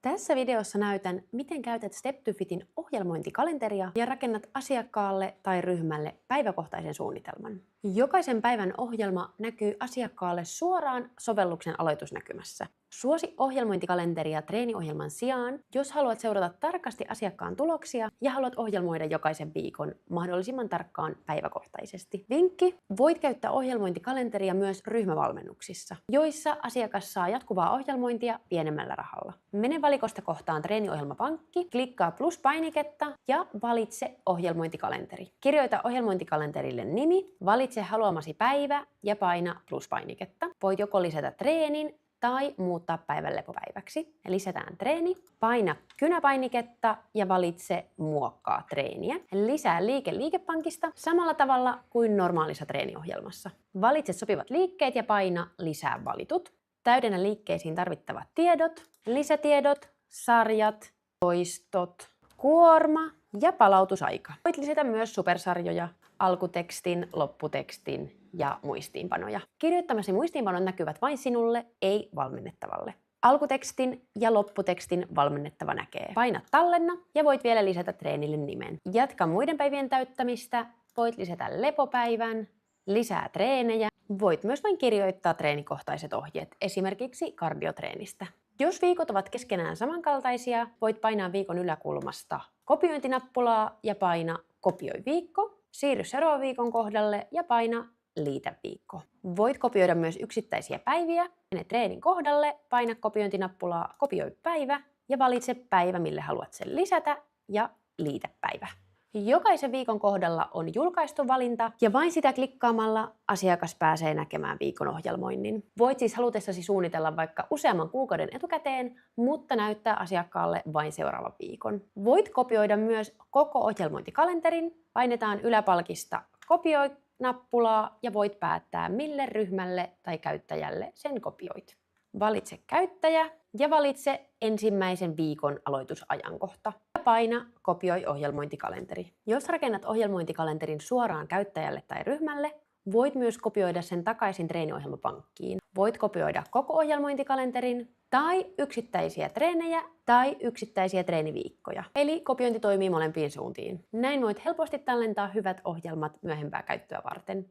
Tässä videossa näytän, miten käytät Step2Fitin ohjelmointikalenteria ja rakennat asiakkaalle tai ryhmälle päiväkohtaisen suunnitelman. Jokaisen päivän ohjelma näkyy asiakkaalle suoraan sovelluksen aloitusnäkymässä. Suosi ohjelmointikalenteria treeniohjelman sijaan, jos haluat seurata tarkasti asiakkaan tuloksia ja haluat ohjelmoida jokaisen viikon mahdollisimman tarkkaan päiväkohtaisesti. Vinkki: voit käyttää ohjelmointikalenteria myös ryhmävalmennuksissa, joissa asiakas saa jatkuvaa ohjelmointia pienemmällä rahalla. Mene valikosta kohtaan treeniohjelmapankki, klikkaa plus-painiketta ja valitse ohjelmointikalenteri. Kirjoita ohjelmointikalenterille nimi, valitse haluamasi päivä ja paina plus-painiketta. Voit joko lisätä treenin tai muuttaa päivän lepopäiväksi. Lisätään treeni, paina kynäpainiketta ja valitse muokkaa treeniä. Lisää liike liikepankista samalla tavalla kuin normaalissa treeniohjelmassa. Valitse sopivat liikkeet ja paina lisää valitut. Täydennä liikkeisiin tarvittavat tiedot, lisätiedot, sarjat, toistot, kuorma ja palautusaika. Voit lisätä myös supersarjoja, alkutekstin, lopputekstin ja muistiinpanoja. Kirjoittamasi muistiinpanot näkyvät vain sinulle, ei valmennettavalle. Alkutekstin ja lopputekstin valmennettava näkee. Paina tallenna ja voit vielä lisätä treenille nimen. Jatka muiden päivien täyttämistä, voit lisätä lepopäivän, lisää treenejä. Voit myös vain kirjoittaa treenikohtaiset ohjeet, esimerkiksi kardiotreenistä. Jos viikot ovat keskenään samankaltaisia, voit painaa viikon yläkulmasta kopiointinappulaa ja paina kopioi viikko. Siirry seuraavan viikon kohdalle ja paina liitä viikko. Voit kopioida myös yksittäisiä päiviä. Mene treenin kohdalle, paina kopiointinappulaa, kopioi päivä ja valitse päivä, mille haluat sen lisätä ja liitä päivä. Jokaisen viikon kohdalla on julkaistu valinta ja vain sitä klikkaamalla asiakas pääsee näkemään viikon ohjelmoinnin. Voit siis halutessasi suunnitella vaikka useamman kuukauden etukäteen, mutta näyttää asiakkaalle vain seuraavan viikon. Voit kopioida myös koko ohjelmointikalenterin. Painetaan yläpalkista kopioi nappulaa ja voit päättää, mille ryhmälle tai käyttäjälle sen kopioit. Valitse käyttäjä ja valitse ensimmäisen viikon aloitusajankohta. Paina kopioi ohjelmointikalenteri. Jos rakennat ohjelmointikalenterin suoraan käyttäjälle tai ryhmälle, voit myös kopioida sen takaisin treeniohjelmapankkiin. Voit kopioida koko ohjelmointikalenterin tai yksittäisiä treenejä tai yksittäisiä treeniviikkoja. Eli kopiointi toimii molempiin suuntiin. Näin voit helposti tallentaa hyvät ohjelmat myöhempää käyttöä varten.